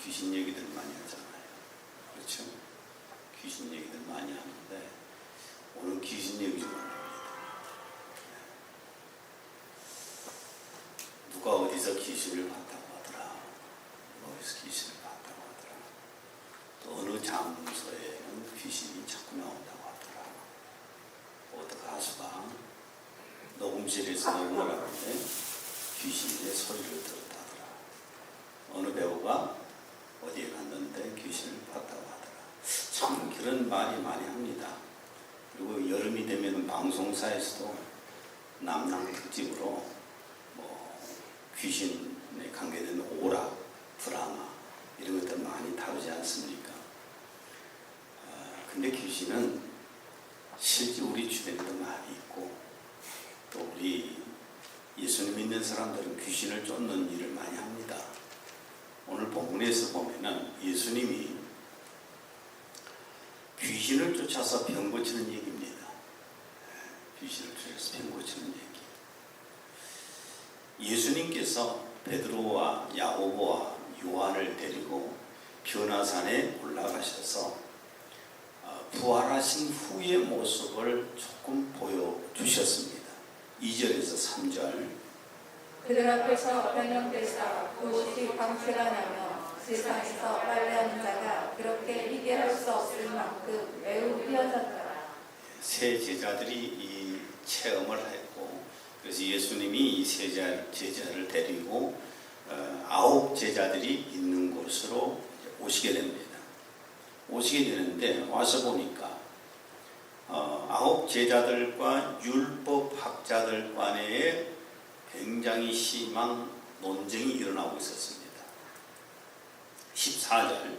귀신 얘기들 많이 하잖아요. 그렇죠? 귀신 얘기들 많이 하는데 오늘 귀신 얘기 좀 합니다. 누가 어디서 귀신을 봤다고 하더라. 어디서 귀신을 봤다고 하더라. 또 어느 장소에는 귀신이 자꾸 나온다고 하더라. 어떤 가수가 녹음실에서 녹음을 하는데 귀신의 소리를 들었다더라. 어느 배우가 어디에 갔는데 귀신을 봤다고 하더라. 참 그런 말이 많이 합니다. 그리고 여름이 되면 방송사에서도 남남 특집으로 귀신에 관계된 오락, 드라마 이런 것들 많이 다루지 않습니까? 근데 귀신은 실제 우리 주변에도 많이 있고 또 우리 예수님 믿는 사람들은 귀신을 쫓는 일을 많이 합니다. 오늘 본문에서 보면은 예수님이 귀신을 쫓아서 병 고치는 얘기입니다. 귀신을 쫓아서 병 고치는 얘기. 예수님께서 베드로와 야고보와 요한을 데리고 변화산에 올라가셔서 부활하신 후의 모습을 조금 보여주셨습니다. 2절에서 3절. 그들 앞에서 변형되사 그 옷이 광채가 나며 세상에서 빨래하는 자가 그렇게 희게 할 수 없을 만큼 매우 휘어졌더라. 세 제자들이 이 체험을 했고 그래서 예수님이 이 세 제자를 데리고 9 제자들이 있는 곳으로 오시게 됩니다. 오시게 되는데 와서 보니까 9 제자들과 율법학자들 간에 굉장히 심한 논쟁이 일어나고 있었습니다. 14절.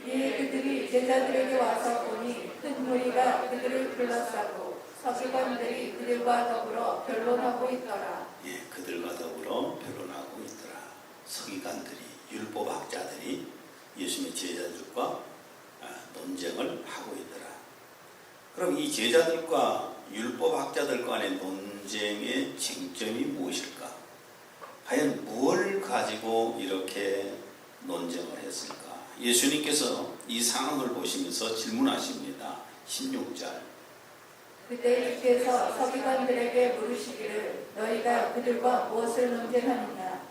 이에 그들이 제자들에게 와서 보니 큰 무리가 그들을 둘러싸고 서기관들이 그들과 더불어 변론하고 있더라. 예, 그들과 더불어 변론하고 있더라. 서기관들이, 율법학자들이 예수님의 제자들과 논쟁을 하고 있더라. 그럼 이 제자들과 율법학자들 간의 논쟁의 쟁점이 무엇일까? 과연 무엇을 가지고 이렇게 논쟁을 했을까? 예수님께서 이 상황을 보시면서 질문하십니다. 16절. 그때 주께서 서기관들에게 물으시기를 너희가 그들과 무엇을 논쟁하느냐?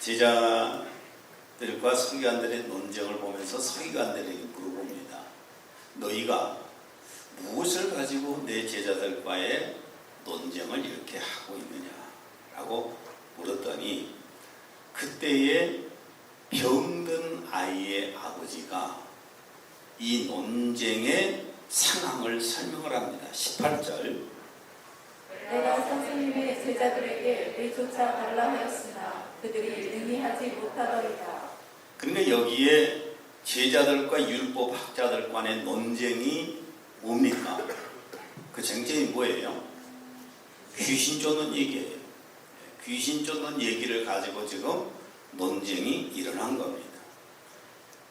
제자들과 서기관들의 논쟁을 보면서 서기관들에게 물어봅니다. 너희가 무엇을 가지고 내 제자들과의 논쟁을 이렇게 하고 있느냐라고 물었더니 그때에 병든 아이의 아버지가 이 논쟁의 상황을 설명을 합니다. 18절. 내가 선생님의 제자들에게 내쫓아 달라 하였으나 그들이 능히 하지 못하더이다. 그러니까 여기에 제자들과 율법학자들 간의 논쟁이 뭡니까? 그 쟁점이 뭐예요? 귀신 쫓는 얘기예요. 귀신 쫓는 얘기를 가지고 지금 논쟁이 일어난 겁니다.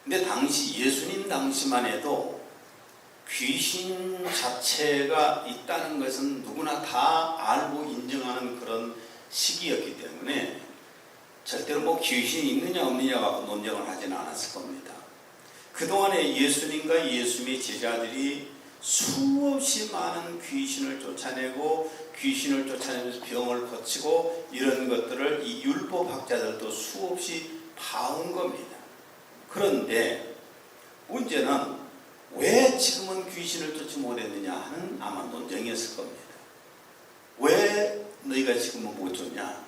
근데 당시 예수님 당시만 해도 귀신 자체가 있다는 것은 누구나 다 알고 인정하는 그런 시기였기 때문에 절대로 뭐 귀신이 있느냐 없느냐 갖고 논쟁을 하지는 않았을 겁니다. 그동안에 예수님과 예수님의 제자들이 수없이 많은 귀신을 쫓아내고 귀신을 쫓아내면서 병을 고치고 이런 것들을 이 율법학자들도 수없이 봐온 겁니다. 그런데 문제는 왜 지금은 귀신을 쫓지 못했느냐 하는 아마 논쟁이었을 겁니다. 왜 너희가 지금은 못 쫓냐?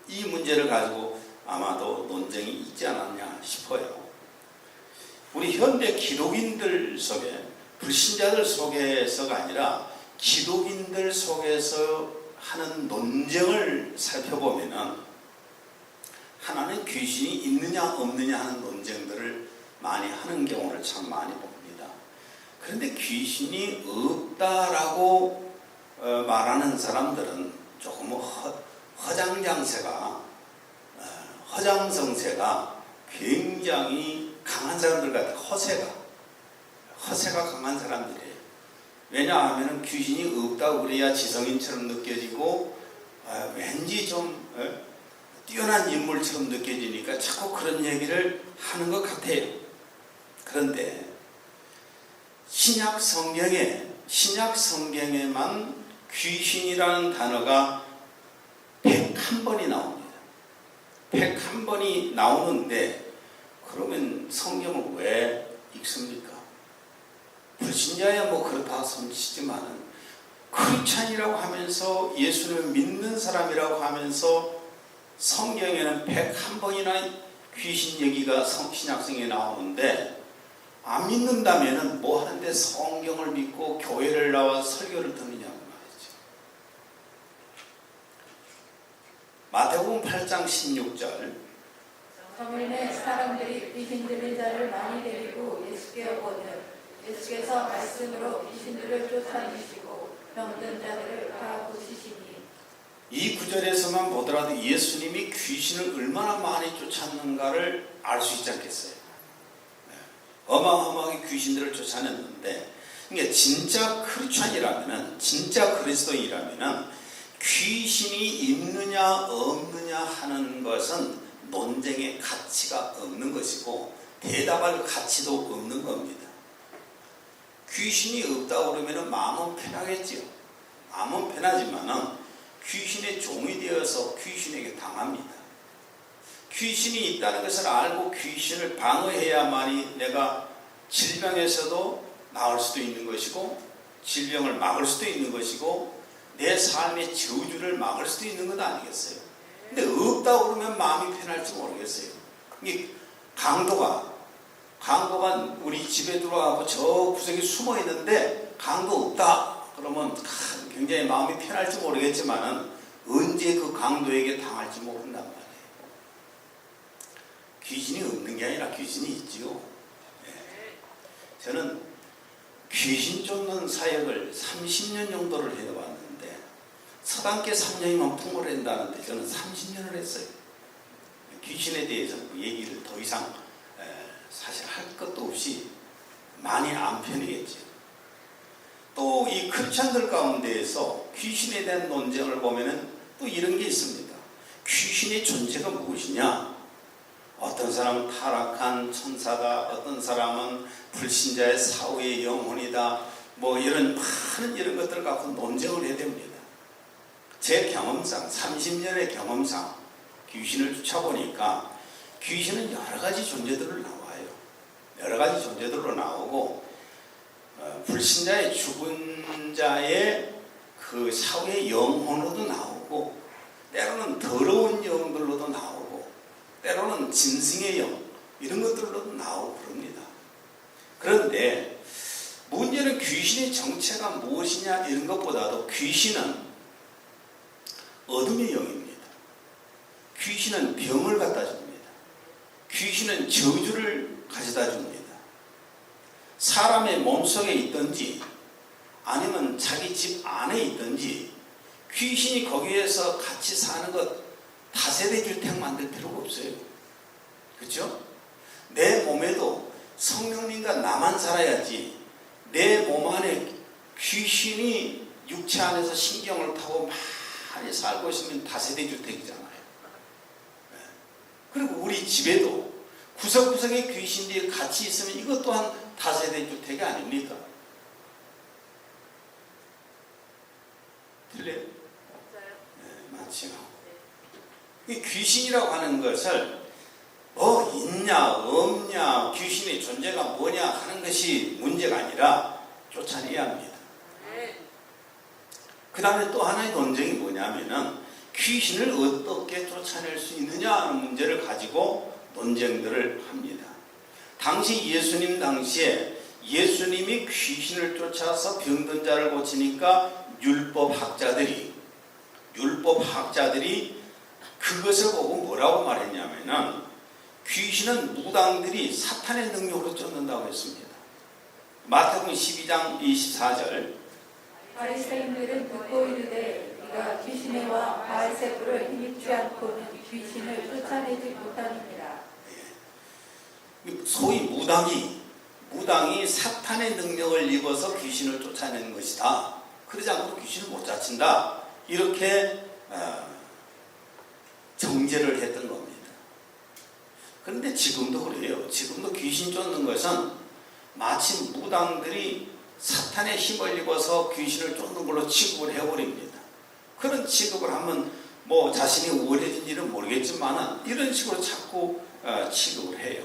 이 문제를 가지고 아마도 논쟁이 있지 않았냐 싶어요. 우리 현대 기독인들 속에 불신자들 속에서가 아니라 기독인들 속에서 하는 논쟁을 살펴보면은 하나는 귀신이 있느냐 없느냐 하는 논쟁들을 많이 하는 경우를 참 많이 봅니다. 그런데 귀신이 없다라고 말하는 사람들은 조금 허장성세가 굉장히 강한 사람들 같아요. 허세가 강한 사람들이에요. 왜냐하면 귀신이 없다고 그래야 지성인처럼 느껴지고 왠지 좀 뛰어난 인물처럼 느껴지니까 자꾸 그런 얘기를 하는 것 같아요. 그런데 신약 성경에만 귀신이라는 단어가 101번이 나옵니다. 101번이 나오는데 그러면 성경을 왜 읽습니까? 불신자야 뭐 그렇다 손치지만은 크리스찬이라고 하면서 예수를 믿는 사람이라고 하면서 성경에는 101번이나 귀신 얘기가 신약성경에 나오는데 안 믿는다면은 뭐 하는데 성경을 믿고 교회를 나와 설교를 듣느냐고 말이죠. 마태복음 8장 16절 저물매 사람들이 귀신 들린 자를 많이 데리고 예수께 오거늘 예수께서 말씀으로 귀신들을 쫓아내시고 병든 자들을 다 고치시니. 이 구절에서만 보더라도 예수님이 귀신을 얼마나 많이 쫓았는가를 알 수 있지 않겠어요? 어마어마하게 귀신들을 쫓아냈는데, 그러니까 진짜 크리스찬이라면은, 진짜 그리스도인이라면은 귀신이 있느냐 없느냐 하는 것은 논쟁의 가치가 없는 것이고 대답할 가치도 없는 겁니다. 귀신이 없다고 그러면 마음은 편하겠지요. 마음은 편하지만은 귀신의 종이 되어서 귀신에게 당합니다. 귀신이 있다는 것을 알고 귀신을 방어해야만이 내가 질병에서도 나을 수도 있는 것이고 질병을 막을 수도 있는 것이고 내 삶의 저주를 막을 수도 있는 것 아니겠어요? 근데 없다고 그러면 마음이 편할지 모르겠어요. 이게 강도가 우리 집에 들어가고 저 구석에 숨어 있는데 강도 없다 그러면 굉장히 마음이 편할지 모르겠지만은 언제 그 강도에게 당할지 모른단 말이에요. 귀신이 없는 게 아니라 귀신이 있지요. 저는 귀신 쫓는 사역을 30년 정도를 해왔는데 서당계 3년이면 풍어낸다는데 저는 30년을 했어요. 귀신에 대해서 얘기를 더 이상 사실 할 것도 없이 많이 안 편이겠죠. 또 이 크리스찬들 가운데에서 귀신에 대한 논쟁을 보면은 또 이런 게 있습니다. 귀신의 존재가 무엇이냐? 어떤 사람은 타락한 천사다, 어떤 사람은 불신자의 사후의 영혼이다, 뭐 이런 많은 이런 것들을 갖고 논쟁을 해야 됩니다. 제 경험상, 30년의 경험상 귀신을 쫓아보니까 귀신은 여러 가지 존재들로 나와요. 여러 가지 존재들로 나오고 불신자의 죽은 자의 그 사후의 영혼으로도 나오고 때로는 더러운 영들로도 나오고 때로는 짐승의 영 이런 것들로도 나오고 그럽니다. 그런데 문제는 귀신의 정체가 무엇이냐 이런 것보다도 귀신은 어둠의 영입니다. 귀신은 병을 갖다 줍니다. 귀신은 저주를 가져다 줍니다. 사람의 몸속에 있든지 아니면 자기 집 안에 있든지 귀신이 거기에서 같이 사는 것 다세대 주택 만들 필요가 없어요. 그렇죠? 내 몸에도 성령님과 나만 살아야지 내 몸 안에 귀신이 육체 안에서 신경을 타고 많이 살고 있으면 다세대 주택이잖아요. 그리고 우리 집에도 구석구석에 귀신들이 같이 있으면 이것 또한 다세대 주택이 아닙니까? 틀려요? 네, 맞죠. 이 귀신이라고 하는 것을 뭐 있냐 없냐 귀신의 존재가 뭐냐 하는 것이 문제가 아니라 쫓아내야 합니다. 그 다음에 또 하나의 논쟁이 뭐냐면은 귀신을 어떻게 쫓아낼 수 있느냐 하는 문제를 가지고 논쟁들을 합니다. 당시 예수님 당시에 예수님이 귀신을 쫓아서 병든 자를 고치니까 율법학자들이 그것을 보고 뭐라고 말했냐면은 귀신은 무당들이 사탄의 능력으로 쫓는다고 했습니다. 마태복음 12장 24절 바리새인들은 듣고 이르되 네가 귀신의 왕 바알세불을 힘입지 않고는 귀신을 쫓아내지 못하느니라. 소위 무당이 사탄의 능력을 입어서 귀신을 쫓아내는 것이다. 그러지 않고 귀신을 못 쫓는다. 이렇게 정죄를 했던 겁니다. 그런데 지금도 그래요. 지금도 귀신 쫓는 것은 마치 무당들이 사탄의 힘을 입어서 귀신을 쫓는 걸로 취급을 해버립니다. 그런 취급을 하면 뭐 자신이 우월해진지는 모르겠지만 이런 식으로 자꾸 취급을 해요.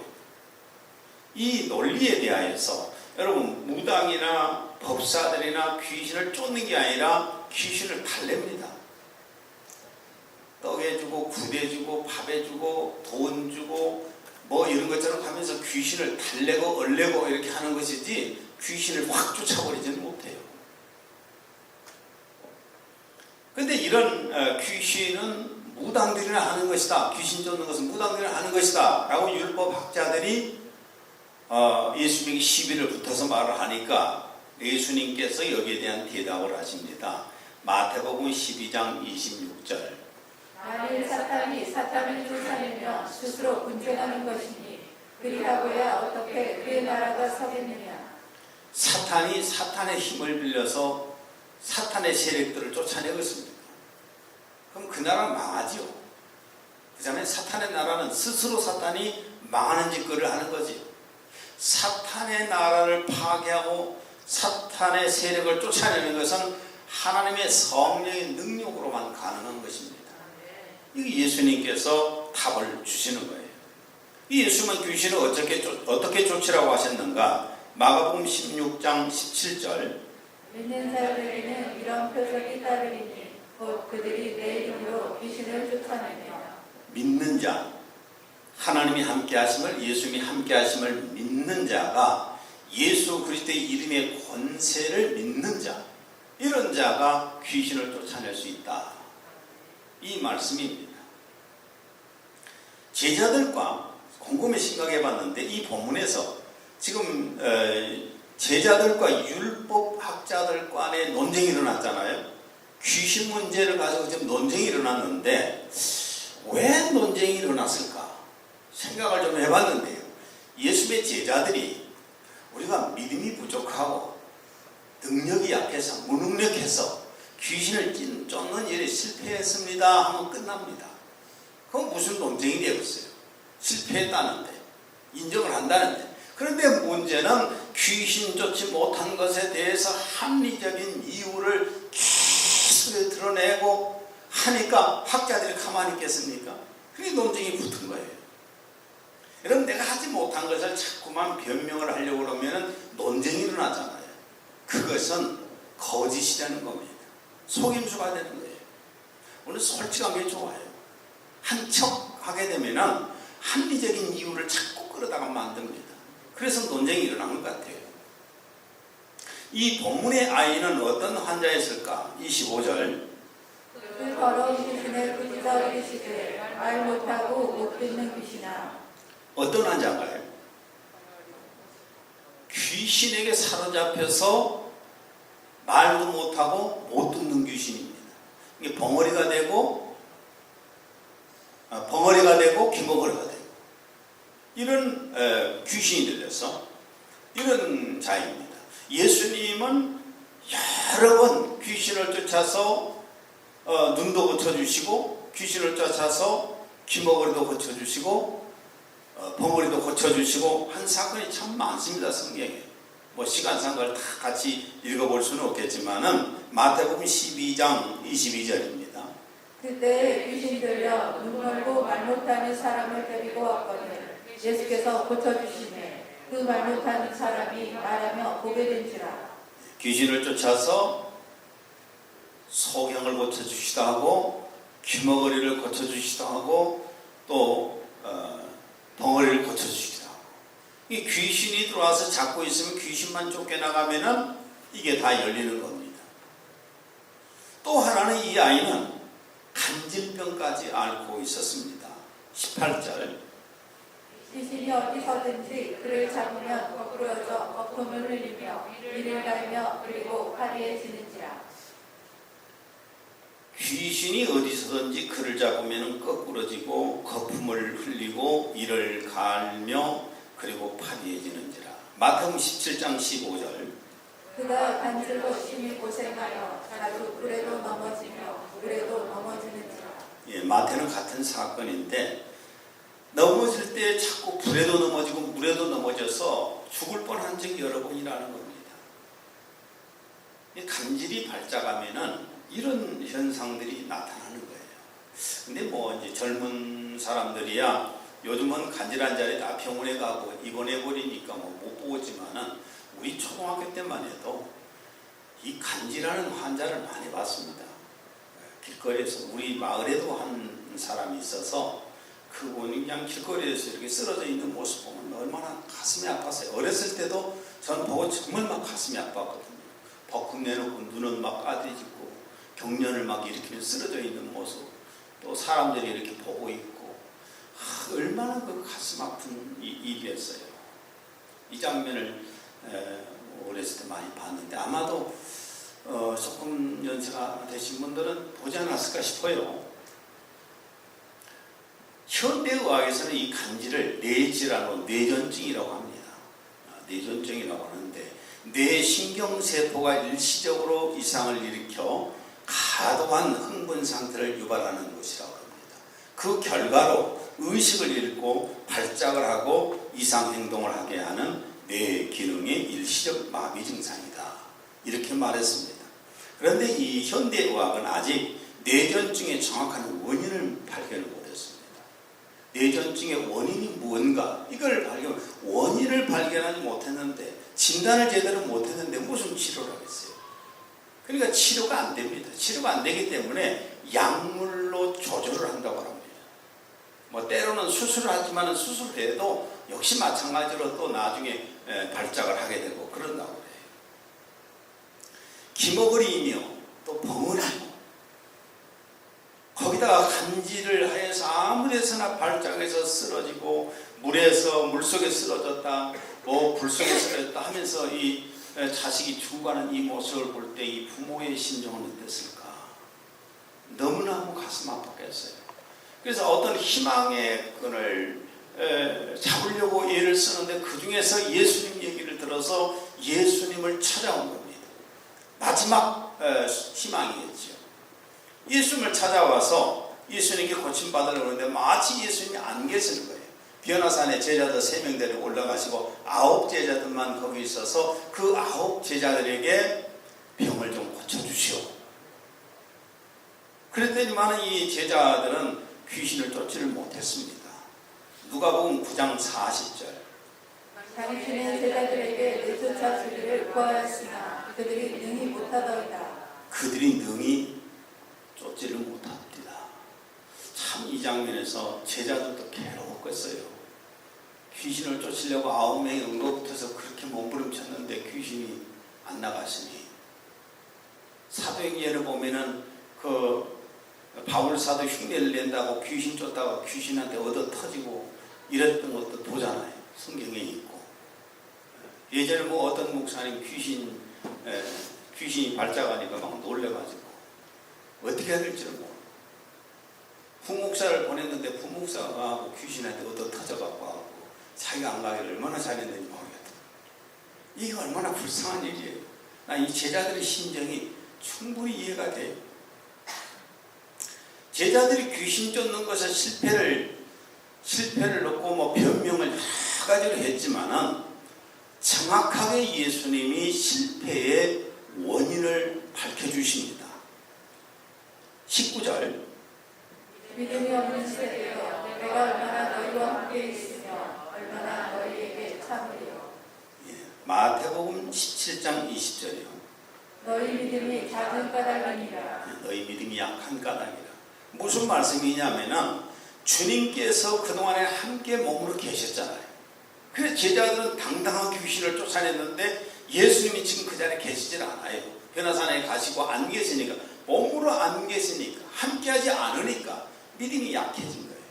이 논리에 대하여서 여러분 무당이나 법사들이나 귀신을 쫓는 게 아니라 귀신을 달랩니다. 떡 해주고 굿 해주고 밥 해주고 돈 주고 뭐 이런 것처럼 하면서 귀신을 달래고 얼레고 이렇게 하는 것이지 귀신을 확 쫓아버리지는 못해요. 근데 이런 귀신은 무당들이나 하는 것이다. 귀신 쫓는 것은 무당들이나 하는 것이다. 라고 율법학자들이 예수님에게 시비를 붙어서 말을 하니까 예수님께서 여기에 대한 대답을 하십니다. 마태복음 12장 26절. 만일 사탄이 사탄을 쫓아내면 스스로 분쟁하는 것이니 그리하고야 어떻게 그의 나라가 서겠느냐. 사탄이 사탄의 힘을 빌려서 사탄의 세력들을 쫓아내겠습니까? 그럼 그 나라는 망하지요. 그다음에 사탄의 나라는 스스로 사탄이 망하는 짓거리를 하는 거지. 사탄의 나라를 파괴하고 사탄의 세력을 쫓아내는 것은 하나님의 성령의 능력으로만 가능한 것입니다. 이게 예수님께서 답을 주시는 거예요. 이 예수님은 귀신을 어떻게 쫓으라고 하셨는가? 마가복음 16장 17절. 믿는 자들에게는 이런 표적이 따르리니 곧 그들이 내 이름으로 귀신을 쫓아내며. 믿는 자, 하나님이 함께 하심을, 예수님이 함께 하심을 믿는 자가 예수 그리스도의 이름의 권세를 믿는 자, 이런 자가 귀신을 쫓아낼 수 있다. 이 말씀입니다. 제자들과 곰곰이 생각해 봤는데 이 본문에서 지금 제자들과 율법학자들 간에 논쟁이 일어났잖아요. 귀신 문제를 가지고 지금 논쟁이 일어났는데 왜 논쟁이 일어났을까 생각을 좀 해봤는데요. 예수님의 제자들이 우리가 믿음이 부족하고 능력이 약해서 무능력해서 귀신을 쫓는 일에 실패했습니다 하면 끝납니다. 그건 무슨 논쟁이 되겠어요. 실패했다는데 인정을 한다는데. 그런데 문제는 귀신 쫓지 못한 것에 대해서 합리적인 이유를 계속 드러내고 하니까 학자들이 가만히 있겠습니까? 그게 논쟁이 붙은 거예요. 여러분 내가 하지 못한 것을 자꾸만 변명을 하려고 그러면 논쟁이 일어나잖아요. 그것은 거짓이라는 겁니다. 속임수가 되는 거예요. 오늘 솔직한 게 좋아요. 한 척 하게 되면 합리적인 이유를 자꾸 끌어다가 만듭니다. 그래서 논쟁이 일어난 것 같아요. 이 본문의 아이는 어떤 환자였을까? 25절. 그 더러운 귀신을 꾸짖어 이르시되 말 못하고 못 듣는 귀신아. 어떤 환자인가요? 귀신에게 사로잡혀서 말도 못하고 못 듣는 귀신입니다. 이게 벙어리가 되고 기머거리가 되고 이런 귀신이 들려서 이런 자입니다. 예수님은 여러 번 귀신을 쫓아서 눈도 고쳐주시고 귀신을 쫓아서 기머거리도 고쳐주시고 벙어리도 고쳐주시고 한 사건이 참 많습니다. 성경에. 뭐 시간상 그걸 다 같이 읽어볼 수는 없겠지만은 마태복음 12장 22절입니다. 그때 귀신 들려 눈 멀고 말 못하는 사람을 데리고 왔거늘 예수께서 고쳐주시매 그 말 못하는 사람이 말하며 보게 된지라. 귀신을 쫓아서 소경을 고쳐주시기도 하고 귀머거리를 고쳐주시기도 하고 또 벙어리를 고쳐주시기도 하고. 이 귀신이 들어와서 잡고 있으면 귀신만 쫓겨나가면은 이게 다 열리는 겁니다. 또 하나는 이 아이는 간질병까지 앓고 있었습니다. 18절. 귀신이 어디서든지 그를 잡으면 거꾸러져 거품을 흘리며 이를 갈며 그리고 화려해지는지라. 귀신이 어디서든지 그를 잡으면 거꾸러지고 거품을 흘리고 이를 갈며 그리고 파리해지는지라. 마태복음 17장 15절. 그가 간질로 심히 고생하여 자주 그래도 넘어지며 그래도 넘어지는지라. 예, 마태는 같은 사건인데 넘어질 때 자꾸 불에도 넘어지고 물에도 넘어져서 죽을 뻔한 적이 여러 번이라는 겁니다. 간질이 발작하면은 이런 현상들이 나타나는 거예요. 근데 뭐 이제 젊은 사람들이야 요즘은 간질한 자리 다 병원에 가고 입원해 버리니까 뭐 못 보지만은 우리 초등학교 때만 해도 이 간질하는 환자를 많이 봤습니다. 길거리에서 우리 마을에도 한 사람이 있어서 그분이 그냥 길거리에서 이렇게 쓰러져 있는 모습 보면 얼마나 가슴이 아팠어요. 어렸을 때도 저는 보고 정말 막 가슴이 아팠거든요. 버럭 내놓고 눈은 막 까디지고 경련을 막 일으키면서 쓰러져 있는 모습, 또 사람들이 이렇게 보고 있고 얼마나 그 가슴 아픈 일이었어요. 이 장면을 어렸을 때 많이 봤는데 아마도 조금 연세가 되신 분들은 보지 않았을까 싶어요. 현대의학에서는 이 간질을 뇌질환으로 뇌전증이라고 합니다. 뇌전증이라고 하는데 뇌신경세포가 일시적으로 이상을 일으켜 과도한 흥분 상태를 유발하는 것이라고 합니다. 그 결과로 의식을 잃고 발작을 하고 이상행동을 하게 하는 뇌 기능의 일시적 마비 증상이다. 이렇게 말했습니다. 그런데 이 현대의학은 아직 뇌전증의 정확한 원인을 발견을 못했습니다. 뇌전증의 원인이 뭔가 이걸 원인을 발견하지 못했는데 진단을 제대로 못했는데 무슨 치료를 하겠어요? 그러니까 치료가 안 됩니다. 치료가 안 되기 때문에 약물로 조절을 한다고 합니다. 뭐 때로는 수술을 하지만 수술해도 역시 마찬가지로 또 나중에 발작을 하게 되고 그런다고 해요. 기먹으리이며 또 벙어리고 거기다가 간질을 하여서 아무데서나 발작해서 쓰러지고 물속에 쓰러졌다 뭐 불속에 쓰러졌다 하면서 이 자식이 죽어가는 이 모습을 볼 때 이 부모의 심정은 어땠을까? 너무나무 가슴 아팠겠어요. 그래서 어떤 희망의 끈을 잡으려고 애를 쓰는데 그 중에서 예수님 얘기를 들어서 예수님을 찾아온 겁니다. 마지막 희망이겠죠. 예수님을 찾아와서 예수님께 고침받으려고 하는데 마치 예수님이 안 계시는 거예요. 변화산에 제자들 3명 데리고 올라가시고 9 제자들만 거기 있어서 그 9 제자들에게 병을 좀 고쳐주시오. 그랬더니만 이 제자들은 귀신을 쫓지를 못했습니다. 누가복음 9장 40절. 당신은 제자들에게 내쫓아 주기를 구하였으나 그들이 능히 못하더이다. 그들이 능히 쫓지를 못합니다. 참 이 장면에서 제자들도 괴로웠겠어요. 귀신을 쫓으려고 9명이 응급부터서 그렇게 몸부림쳤는데 귀신이 안 나가시니 사도행전을 보면은 그 바울 사도 흉내를 낸다고 귀신 쫓다가 귀신한테 얻어 터지고 이랬던 것도 보잖아요. 성경에 있고 예전에 뭐 어떤 목사님 귀신이 발작하니까 막 놀래가지고 어떻게 해야 될지를 모르고 부목사를 보냈는데 부목사가 귀신한테 얻어 터져갖고 하고 자기가 안 가기를 얼마나 잘했는지 모르겠다. 이게 얼마나 불쌍한 일이에요. 나 이 제자들의 심정이 충분히 이해가 돼요. 제자들이 귀신 쫓는 것에 실패를 놓고 뭐 변명을 여러 가지로 했지만은 정확하게 예수님이 실패의 원인을 밝혀주십니다. 19절. 믿음이 없는 세대여 내가 얼마나 너희와 함께 있으며 얼마나 너희에게 참으리요. 마태복음 17장 20절이요. 너희 믿음이 작은 까닭이니라. 너희 믿음이 약한 까닭이라. 무슨 말씀이냐면은 주님께서 그동안에 함께 몸으로 계셨잖아요. 그래서 제자들은 당당한 귀신을 쫓아냈는데 예수님이 지금 그 자리에 계시질 않아요. 변화산에 가시고 안 계시니까, 몸으로 안 계시니까, 함께하지 않으니까 믿음이 약해진 거예요.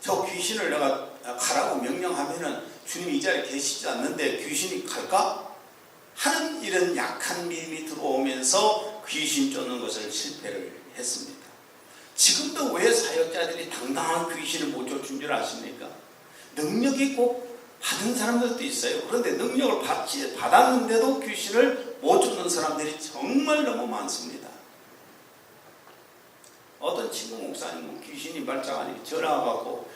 저 귀신을 내가 가라고 명령하면은 주님이 이 자리에 계시지 않는데 귀신이 갈까? 하는 이런 약한 믿음이 들어오면서 귀신 쫓는 것을 실패를 했습니다. 지금도 왜 사역자들이 당당한 귀신을 못 쫓은 줄 아십니까? 능력이 꼭 받은 사람들도 있어요. 그런데 능력을 받았는데도 귀신을 못 쫓는 사람들이 정말 너무 많습니다. 어떤 친구 목사님 귀신이 발작하니 전화 와갖고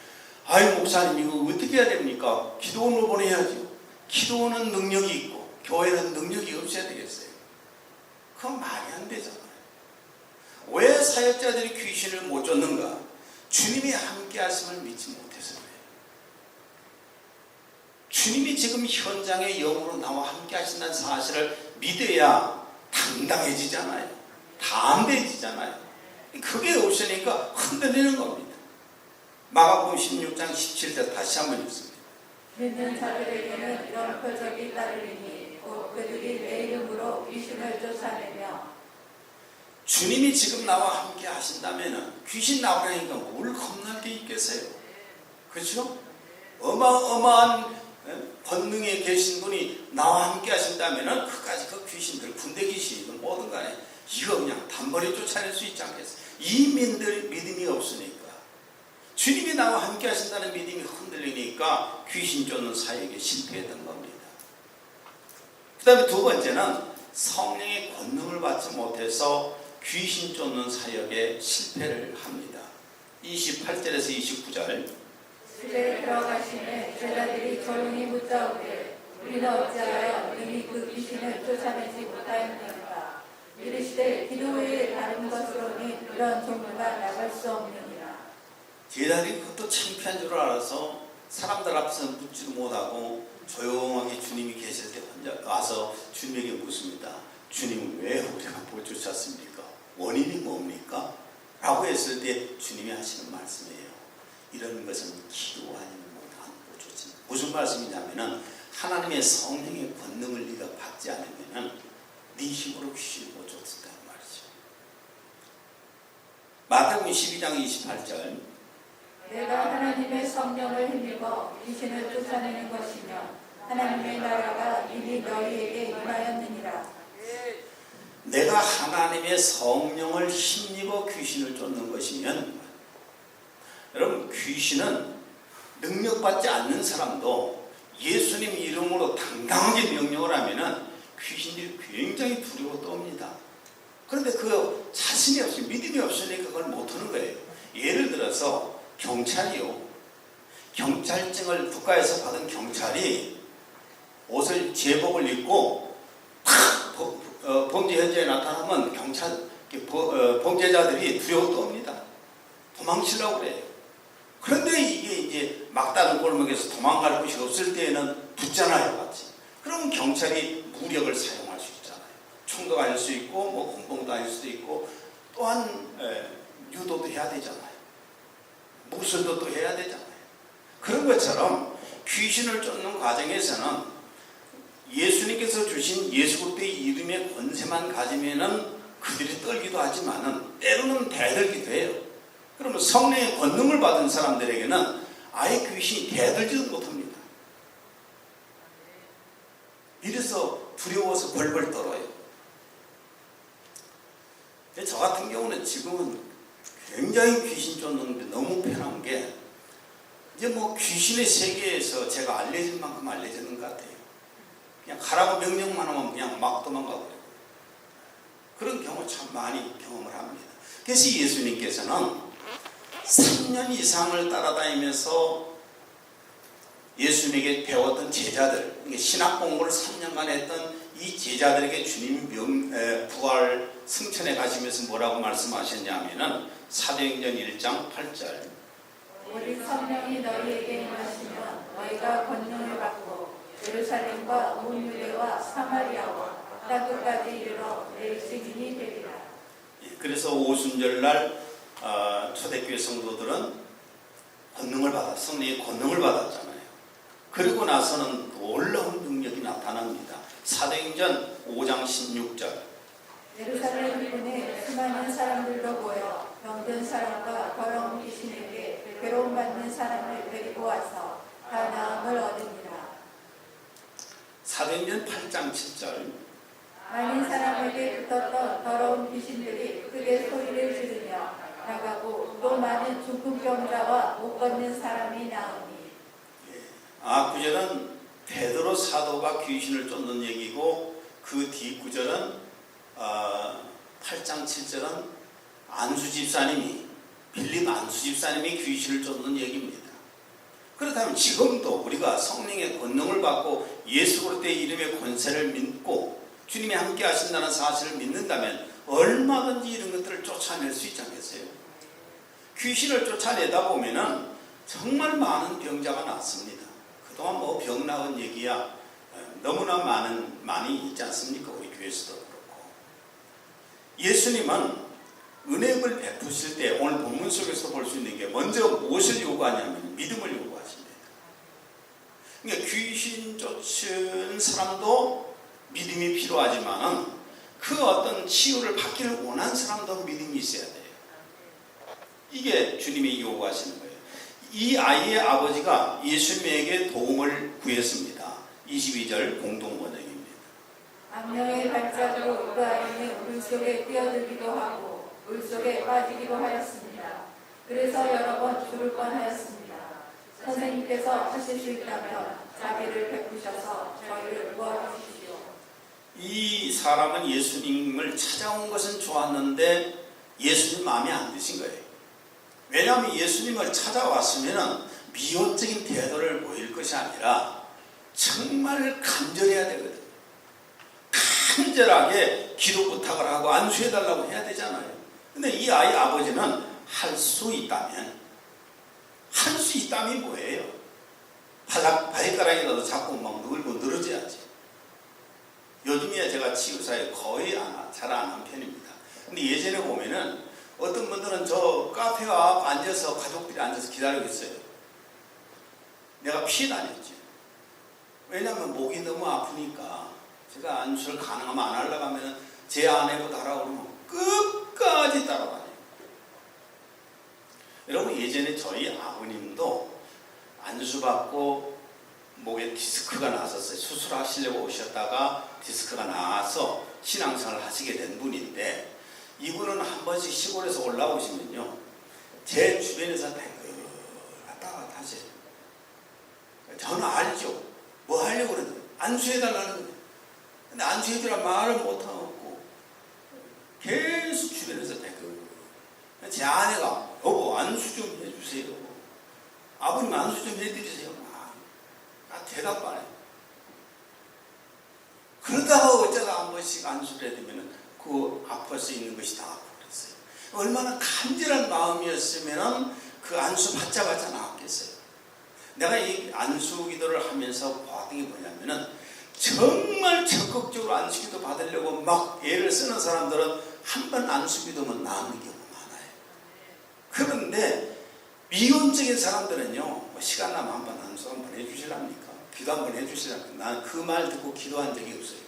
아이 목사님 이거 어떻게 해야 됩니까? 기도원을 보내야죠. 기도원은 능력이 있고 교회는 능력이 없어야 되겠어요. 그건 말이 안 되잖아요. 왜 사역자들이 귀신을 못 쫓는가? 주님이 함께 하심을 믿지 못해서 그래요. 주님이 지금 현장에 영으로 나와 함께 하신다는 사실을 믿어야 당당해지잖아요. 담대해지잖아요. 그게 없으니까 흔들리는 겁니다. 마가복음 16장 17절 다시 한번 읽습니다. 믿는 자들에게는 이런 표적이 따르리니 곧 그들이 내 이름으로 귀신을 쫓아내며. 주님이 지금 나와 함께 하신다면 귀신 나오라니까 뭘 겁날 게 있겠어요. 그렇죠? 어마어마한 권능에 계신 분이 나와 함께 하신다면 그까지 그 귀신들 군대 귀신이든 뭐든 간에 이거 그냥 단번에 쫓아낼 수 있지 않겠어요? 이 믿음이 없으니까 주님이 나와 함께 하신다는 믿음이 흔들리니까 귀신 쫓는 사역에 실패했던 겁니다. 그 다음에 두 번째는 성령의 권능을 받지 못해서 귀신 쫓는 사역에 실패를 합니다. 28절에서 29절. 집에 들어가시매 제자들이 조용히 묻자오되 우리는 어찌하여 능히 그 귀신을 쫓아내지 못하였나이까. 이르시되 기도 외에 다른 것으로는 이런 종류가 나갈 수 없느니라. 제자들이 그것도 창피한 줄 알아서 사람들 앞에서 묻지도 못하고 조용하게 주님이 계실 때 혼자 와서 주님에게 묻습니다. 주님은 왜 우리가 못 쫓았습니까? 원인이 뭡니까? 라고 했을 때 주님이 하시는 말씀이에요. 이런 것은 기도 아니면 못 쫓습니다. 무슨 말씀이냐면은 하나님의 성령의 권능을 네가 받지 않으면은 네 힘으로 귀신을 못 쫓는다는 말이죠. 마태복음 12장 28절. 내가 하나님의 성령을 힘입어 귀신을 쫓아내는 것이며 하나님의 나라가 이미 너희에게 임하였느니라. 내가 하나님의 성령을 힘입어 귀신을 쫓는 것이면, 여러분 귀신은 능력받지 않는 사람도 예수님 이름으로 당당하게 명령을 하면은 귀신들이 굉장히 두려워 떠옵니다. 그런데 그 자신이 없으니 믿음이 없으니까 그걸 못하는 거예요. 예를 들어서 경찰이요, 경찰증을 국가에서 받은 경찰이 옷을 제복을 입고 범죄 현장에 나타나면 범죄자들이 두려워 떠옵니다. 도망치려고 그래요. 그런데 이게 이제 막다른 골목에서 도망갈 곳이 없을 때에는 붙잖아요, 같이. 그럼 경찰이 무력을 사용할 수 있잖아요. 총도 가질 수 있고, 뭐 군봉도 가질 수도 있고, 또한 유도도 해야 되잖아요. 무술도 또 해야 되잖아요. 그런 것처럼 귀신을 쫓는 과정에서는 예수님께서 주신 예수 그리스도의 이름의 권세만 가지면은 그들이 떨기도 하지만은 때로는 대들기도 해요. 그러면 성령의 권능을 받은 사람들에게는 아예 귀신이 대들지도 못합니다. 이래서 두려워서 벌벌 떨어요. 저 같은 경우는 지금은 굉장히 귀신 쫓는데 너무 편한 게 이제 뭐 귀신의 세계에서 제가 알려질 만큼 알려지는 것 같아요. 그냥 가라고 명령만 하면 그냥 막 도망가고 그래요. 그런 경우 참 많이 경험을 합니다. 그래서 예수님께서는 3년 이상을 따라다니면서 예수님에게 배웠던 제자들, 신학 공부를 3년간 했던 이 제자들에게 주님이 부활 승천에 가시면서 뭐라고 말씀하셨냐면은 사도행전 1장 8절. 오직 성령이 너희에게 임하시면 너희가 권능을 받고 예루살렘과 온 유대와 사마리아와 땅끝까지 이르러 내 증인이 되리라. 그래서 오순절날 초대교회 성도들은 권능을 성령의 권능을 받았잖아요. 그리고 나서는 놀라운 능력이 나타납니다. 사도행전 5장 16절. 예루살렘 분에 수많은 사람들도 모여 병든 사람과 더러운 귀신에게 괴로움받는 사람을 데리고 와서 다 나음을 얻으니라. 사도행전 8장 7절. 많은 사람에게 붙었던 더러운 귀신들이 크게 소리를 지르며 나가고 또 많은 죽은 병자와 못 걷는 사람이 나오니. 9절은 베드로 사도가 귀신을 쫓는 얘기고 그 뒤 9절은 8장 7절은 안수 집사님이 빌립 안수 집사님이 귀신을 쫓는 얘기입니다. 그렇다면 지금도 우리가 성령의 권능을 받고 예수 그리스도의 이름의 권세를 믿고 주님이 함께 하신다는 사실을 믿는다면 얼마든지 이런 것들을 쫓아낼 수 있지 않겠어요? 귀신을 쫓아내다 보면은 정말 많은 병자가 낫습니다. 그동안 뭐 병 나은 얘기야 너무나 많이 있지 않습니까? 우리 교회에서도 그렇고. 예수님은 은혜를 베푸실 때 오늘 본문 속에서 볼 수 있는 게 먼저 무엇을 요구하냐면 믿음을 요구하십니다. 그러니까 귀신 쫓은 사람도 믿음이 필요하지만 그 어떤 치유를 받기를 원하는 사람도 믿음이 있어야 돼요. 이게 주님이 요구하시는 거예요. 이 아이의 아버지가 예수님에게 도움을 구했습니다. 22절 공동번역입니다. 악령의 발작으로 그 아이는 물속에 뛰어들기도 하고 물속에 빠지기도 하였습니다. 그래서 여러 번 죽을 뻔하였습니다. 선생님께서 하실 수 있다면 자비를 베푸셔서 저희를 구하십시오. 이 사람은 예수님을 찾아온 것은 좋았는데 예수님 마음에 안 드신 거예요. 왜냐하면 예수님을 찾아왔으면 미온적인 태도를 보일 것이 아니라 정말 간절해야 되거든요. 간절하게 기도 부탁을 하고 안수해달라고 해야 되잖아요. 근데 이 아이 아버지는 할 수 있다면 뭐예요? 발가락이라도 자꾸 막 늘고 늘어져야지. 요즘에 제가 치유사에 거의 잘 안 한 편입니다. 근데 예전에 보면은 어떤 분들은 저 카페 앞 앉아서 가족들이 앉아서 기다리고 있어요. 내가 피해 다녔지. 왜냐하면 목이 너무 아프니까 제가 안수를 가능하면 안 하려고 하면 제 아내보다 하라고 그러면 끝까지 따라다녀요. 여러분 예전에 저희 아버님도 안수받고 목에 디스크가 났었어요. 수술하시려고 오셨다가 디스크가 나와서 신앙생활을 하시게 된 분인데 이분은 한 번씩 시골에서 올라오시면요 제 주변에서 왔다 갔다 하세요. 저는 알죠. 뭐 하려고 그러는데 안수해달라는 거예요. 근데 안수해주라 말을 못하고 계속 주변에서 제 아내가 여보 안수 좀 해주세요. 아버님 안수 좀 해드리세요. 대답 안 해요. 그러다가 어쩌다 한 번씩 안수를 해드리면 그 아파서 있는 것이 다 아프고 그랬어요. 얼마나 간절한 마음이었으면 그 안수 받자마자 나왔겠어요. 내가 이 안수 기도를 하면서 봤던 게 뭐냐면은 정말 적극적으로 안수 기도 받으려고 막 애를 쓰는 사람들은 한 번 안수 기도면 나오는 경우가 많아요. 그런데 미온적인 사람들은요 뭐 시간 나면 한 번 안수 한 번 해주실랍니까? 기도 한 번 해주실랍니까? 나는 그 말 듣고 기도한 적이 없어요.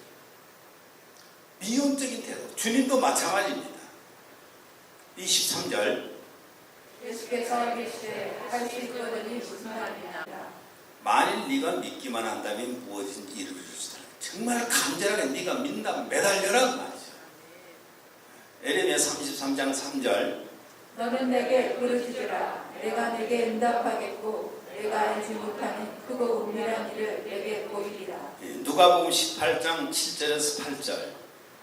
미온적인 태도. 주님도 마찬가지입니다. 23절 예수께서 이르시되 할 수 있거든이 무슨 말이냐. 만일 네가 믿기만 한다면 무엇인지 이루어질 수 있다. 정말 간절하게 네가 믿는다면 매달려라 그 말이죠. 에레미야 33장 3절 너는 내게 부르짖으라. 내가 내게 응답하겠고 내가 알지 못하는 크고 은밀한 일을 내게 보이리라. 누가복음 18장 7절에서 8절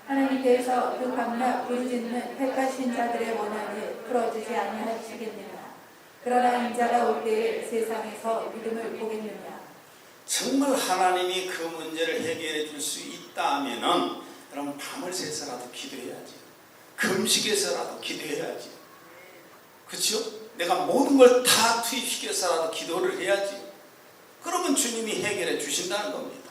하나님께서 그 밤낮 부르짖는 택하신 자들의 원한을 풀어주지 아니하시겠느냐. 그러나 인자가 올 때에 세상에서 믿음을 보겠느냐. 정말 하나님이 그 문제를 해결해 줄 수 있다면은 여러분 밤을 새서라도 기도해야지. 금식해서라도 기도해야지. 그렇죠? 내가 모든 걸 다 투입시켜서라도 기도를 해야지. 그러면 주님이 해결해 주신다는 겁니다.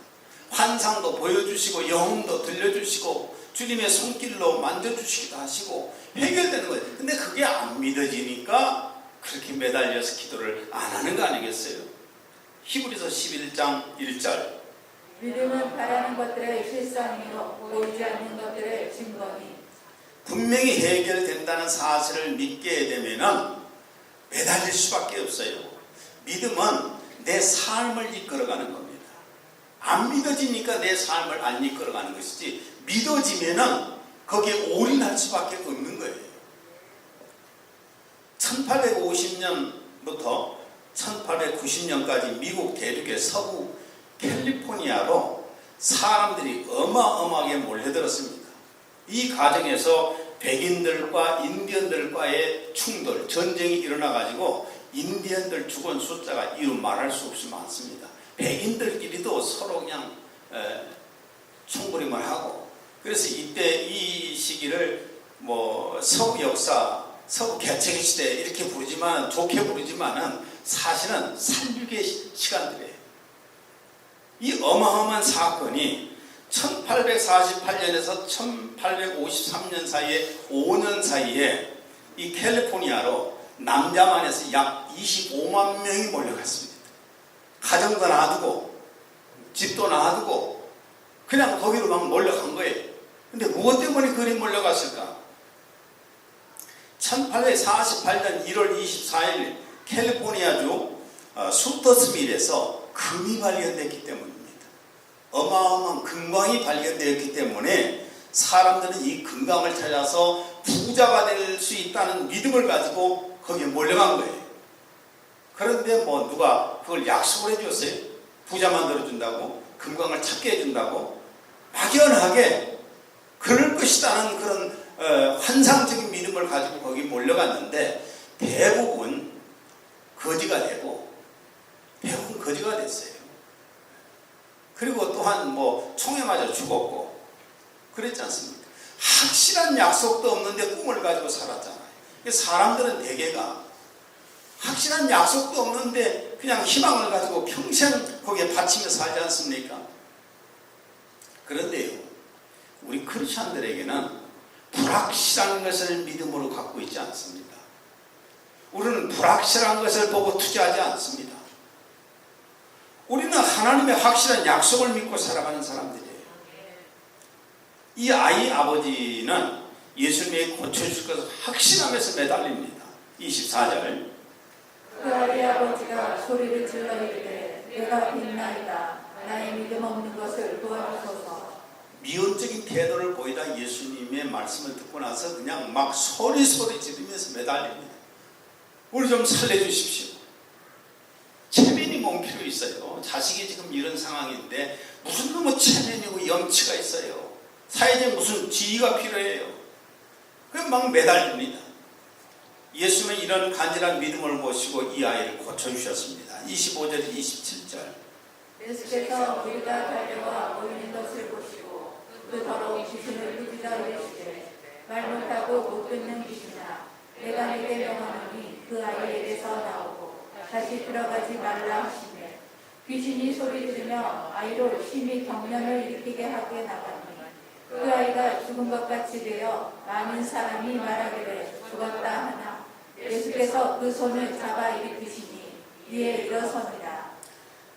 환상도 보여주시고 영웅도 들려주시고 주님의 손길로 만져주시기도 하시고 해결되는 거예요. 근데 그게 안 믿어지니까 그렇게 매달려서 기도를 안 하는 거 아니겠어요? 히브리서 11장 1절 믿음은 바라는 것들의 실상이요 보이지 않는 것들의 증거니. 분명히 해결된다는 사실을 믿게 되면은 매달릴 수밖에 없어요. 믿음은 내 삶을 이끌어가는 겁니다. 안 믿어지니까 내 삶을 안 이끌어가는 것이지 믿어지면은 거기에 올인할 수밖에 없는 거예요. 1850년부터 1890년까지 미국 대륙의 서부 캘리포니아로 사람들이 어마어마하게 몰려들었습니다. 이 과정에서 백인들과 인디언들과의 충돌, 전쟁이 일어나가지고 인디언들 죽은 숫자가 이루 말할 수 없이 많습니다. 백인들끼리도 서로 그냥 충돌임을 하고, 그래서 이때 이 시기를 뭐 서부 역사, 서부 개척의 시대 이렇게 부르지만, 좋게 부르지만은 사실은 살육의 시간들이에요. 이 어마어마한 사건이 1848년에서 1853년 사이에 5년 사이에 이 캘리포니아로 남자만 해서 약 25만 명이 몰려갔습니다. 가정도 놔두고 집도 놔두고 그냥 거기로 막 몰려간 거예요. 근데 무엇 때문에 그리 몰려갔을까? 1848년 1월 24일 캘리포니아주 수터스밀에서 금이 발견됐기 때문입니다. 어마어마한 금광이 발견되었기 때문에 사람들은 이 금광을 찾아서 부자가 될 수 있다는 믿음을 가지고 거기에 몰려간 거예요. 그런데 뭐 누가 그걸 약속을 해줬어요? 부자 만들어준다고, 금광을 찾게 해준다고, 막연하게 그럴 것이라는 그런 환상적인 믿음을 가지고 거기 몰려갔는데 대부분 거지가 되고, 대부분 거지가 됐어요. 그리고 또한 뭐 총에 맞아 죽었고 그랬지 않습니까? 확실한 약속도 없는데 꿈을 가지고 살았잖아요. 사람들은 대개가 확실한 약속도 없는데 그냥 희망을 가지고 평생 거기에 바치며 살지 않습니까? 그런데요, 우리 크리스천들에게는 불확실한 것을 믿음으로 갖고 있지 않습니다. 우리는 불확실한 것을 보고 투자하지 않습니다. 우리는 하나님의 확실한 약속을 믿고 살아가는 사람들이에요. 이 아이 아버지는 예수님이 고쳐주실 것을 확신하면서 매달립니다. 24절. 그 아이 아버지가 소리를 질러 이르되 내가 빛나이다. 나의 믿음 없는 것을 도와주소서. 미온적인 태도를 보이다 예수님의 말씀을 듣고 나서 그냥 막 소리 지르면서 매달립니다. 우리 좀 살려주십시오. 체면이 뭔 필요 있어요? 자식이 지금 이런 상황인데 무슨 놈의 체면이고 염치가 있어요? 사회적 무슨 지위가 필요해요? 그럼 막 매달립니다. 예수님은 이런 간절한 믿음을 보시고 이 아이를 고쳐주셨습니다. 25절 27절. 예수께서 우리가 달려와 모이는 것을 보시고 그 더러운 귀신을 누비다 이르시되 말 못하고 못 듣는 귀신아 내가 네게 명하노니 그 아이에게서 나오고 다시 들어가지 말라 하시매 귀신이 소리 지르며 아이로 심히 경련을 일으키게 하게 나가니 그 아이가 죽은 것 같이 되어 많은 사람이 말하기를 죽었다 하나 예수께서 그 손을 잡아 일으키시니 이에 일어섭니다.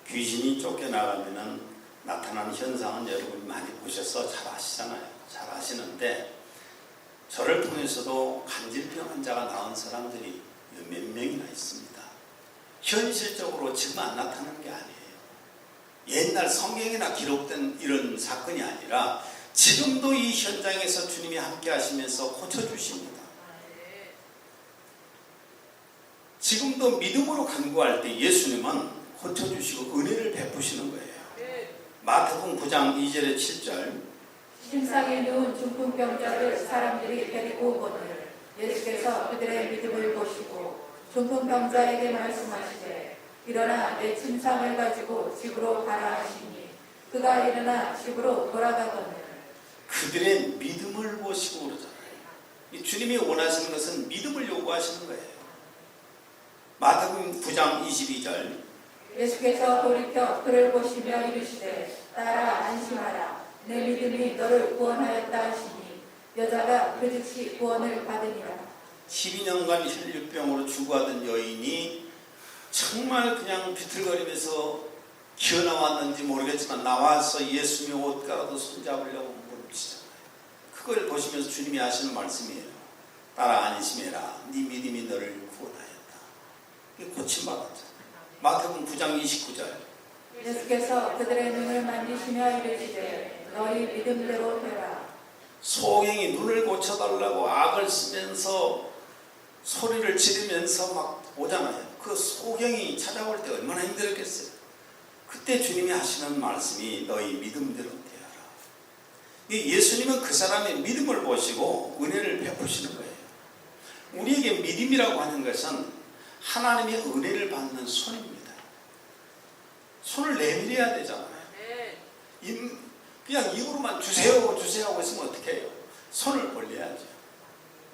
귀신이 쫓겨나가면 나타나는 현상은 여러분이 많이 보셔서 잘 아시잖아요. 잘 아시는데 저를 통해서도 간질병 환자가 나온 사람들이 몇 명이나 있습니다. 현실적으로 지금 안 나타나는 게 아니에요. 옛날 성경이나 기록된 이런 사건이 아니라 지금도 이 현장에서 주님이 함께 하시면서 고쳐주십니다. 지금도 믿음으로 간구할 때 예수님은 고쳐주시고 은혜를 베푸시는 거예요. 마태복음 9장 2절에 7절. 심상에 누운 중풍병자를 사람들이 데리고 오거늘 예수께서 그들의 믿음을 보시고 중풍병자에게 말씀하시되 일어나 내 침상을 가지고 집으로 가라 하시니 그가 일어나 집으로 돌아가거늘 그들의 믿음을 보시고 그러잖아요. 주님이 원하시는 것은 믿음을 요구하시는 거예요. 마태복음 9장 22절. 예수께서 돌이켜 그를 보시며 이르시되 따라 안심하라 내 믿음이 너를 구원하였다 하시니 여자가 그 즉시 구원을 받으니라. 12년간 혈류병으로 죽어가던 여인이 정말 그냥 비틀거리면서 기어나왔는지 모르겠지만 나와서 예수님의 옷가라도 손잡으려고 물으시잖아요. 그걸 보시면서 주님이 하시는 말씀이에요. 따라 안심해라 네 믿음이 너를 구원하였다. 고침받았죠. 마태복음 9장 29절. 예수께서 그들의 눈을 만지시며 이르시되 너희 믿음대로 되라. 소경이 눈을 고쳐달라고 악을 쓰면서 소리를 지르면서 막 오잖아요. 그 소경이 찾아올 때 얼마나 힘들었겠어요. 그때 주님이 하시는 말씀이 너희 믿음대로 되어라. 예수님은 그 사람의 믿음을 보시고 은혜를 베푸시는 거예요. 우리에게 믿음이라고 하는 것은 하나님의 은혜를 받는 손입니다. 손을 내밀어야 되잖아요. 그냥 입으로만 주세요 주세요 하고 있으면 어떻게 해요? 손을 벌려야죠.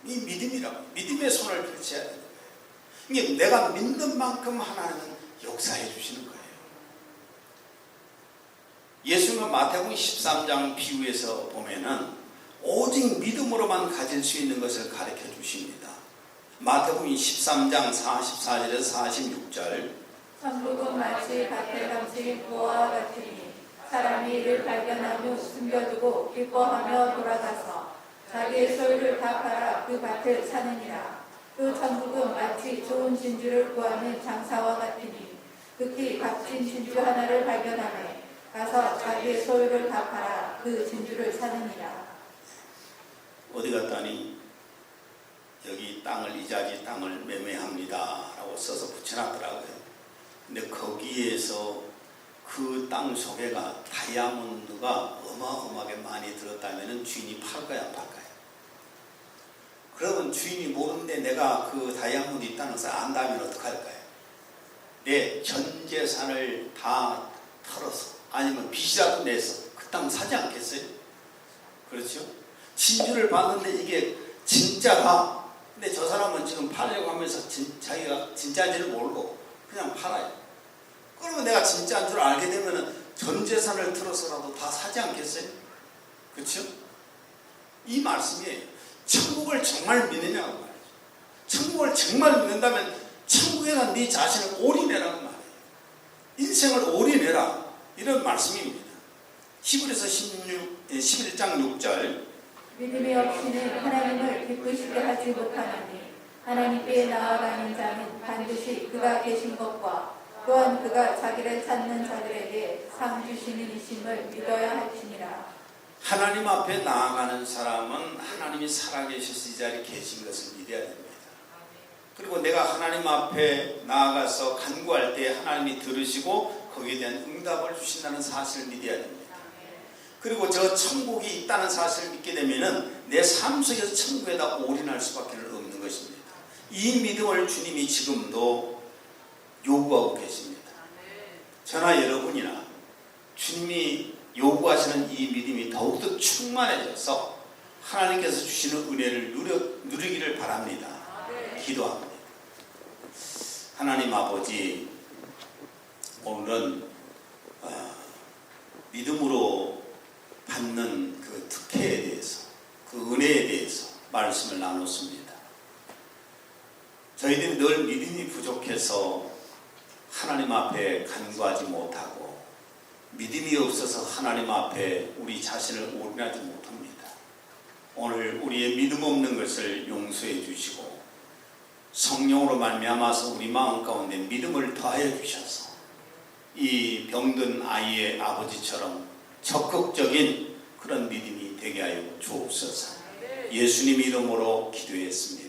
이 믿음이라고, 믿음의 손을 펼쳐야 되는 거예요. 이게 내가 믿는 만큼 하나님은 역사해 주시는 거예요. 예수님은 마태복음 13장 비유에서 보면은 오직 믿음으로만 가질 수 있는 것을 가르쳐 주십니다. 마태복음 13장 44절에서 46절. 천국은 마치 밭에 감춘 보화와 같으니 사람이 이를 발견하며 숨겨두고 기뻐하며 돌아가서 자기의 소유를 다 팔아 그 밭을 사느니라. 또 천국은 마치 좋은 진주를 구하는 장사와 같으니 극히 값진 진주 하나를 발견하매 가서 자기의 소유를 다 팔아 그 진주를 사느니라. 어디 갔다니 여기 땅을, 이자지 땅을 매매합니다 라고 써서 붙여놨더라고요. 근데 거기에서 그 땅 속에가 다이아몬드가 어마어마하게 많이 들었다면 주인이 팔까요 안 팔까요? 그러면 주인이 모르는데 내가 그 다이아몬드 있다는 것을 안다면 어떡할까요? 내 전 재산을 다 털어서 아니면 빚이라도 내서 그 땅 사지 않겠어요? 그렇죠? 진주를 봤는데 이게 진짜가, 근데 저 사람은 지금 팔려고 하면서 자기가 진짜인지를 모르고 그냥 팔아요. 그러면 내가 진짜인 줄 알게 되면 전 재산을 틀어서라도 다 사지 않겠어요? 그렇죠? 이 말씀이에요. 천국을 정말 믿느냐고 말이죠. 천국을 정말 믿는다면 천국에다 네 자신을 올인해라는 말이에요. 인생을 올인해라, 이런 말씀입니다. 히브리서 11장 6절. 믿음이 없이는 하나님을 기쁘시게 하지 못하나니 하나님께 나아가는 자는 반드시 그가 계신 것과 또한 그가 자기를 찾는 자들에게 상 주시는 이심을 믿어야 할지니라. 하나님 앞에 나아가는 사람은 하나님이 살아계셔서 이 자리에 계신 것을 믿어야 됩니다. 그리고 내가 하나님 앞에 나아가서 간구할 때 하나님이 들으시고 거기에 대한 응답을 주신다는 사실을 믿어야 됩니다. 그리고 저 천국이 있다는 사실을 믿게 되면 내 삶 속에서 천국에다 올인할 수밖에 없는 것입니다. 이 믿음을 주님이 지금도 요구하고 계십니다. 저나 여러분이나 주님이 요구하시는 이 믿음이 더욱더 충만해져서 하나님께서 주시는 은혜를 누리기를 바랍니다. 기도합니다. 하나님 아버지, 오늘은 믿음으로 받는 그 특혜에 대해서, 그 은혜에 대해서 말씀을 나눴습니다. 저희들이 늘 믿음이 부족해서 하나님 앞에 간구하지 못하고 믿음이 없어서 하나님 앞에 우리 자신을 올인하지 못합니다. 오늘 우리의 믿음 없는 것을 용서해 주시고 성령으로 말미암아서 우리 마음 가운데 믿음을 더하여 주셔서 이 병든 아이의 아버지처럼 적극적인 그런 믿음이 되게 하여 주옵소서. 예수님 이름으로 기도했습니다.